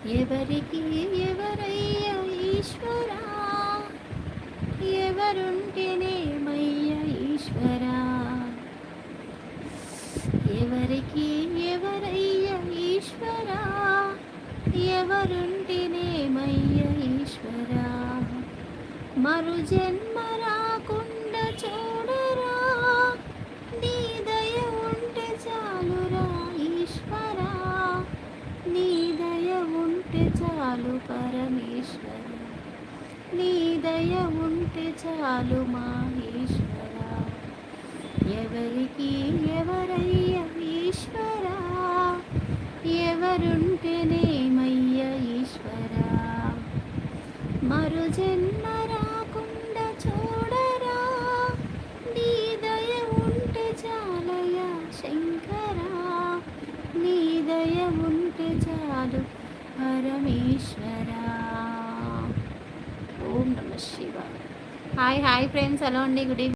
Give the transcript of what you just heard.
ఎవరికి ఎవరయ్య ఈశ్వరా, ఎవరుంటేనేమయ్య ఈశ్వరా, ఎవరికి ఎవరయ్య ఈశ్వరా, ఎవరుంటేనేమయ్య ఈశ్వరా, మరు జన్మ రాకుండా చూడరా, నీ దయ ఉంటే చాలురా ఈశ్వరా, నీ దయ ఉంటే చాలు పరమేశ్వర, నీ దయ ఉంటే చాలు మా ఈశ్వర, ఎవరికి ఎవరయ్య ఈశ్వరా, ఎవరుంటేనేమయ్య ఈశ్వరా, మరు జన్మ రాకుండా చూడరా, నీ దయ ఉంటే చాలయ శంకరా, నీ దయ ఉంటే చాలు పరమేశ్వరా. ఓం నమ శివాయ. హాయ్ ఫ్రెండ్స్, ఎలా ఉండి గుడ్ ఈవినింగ్.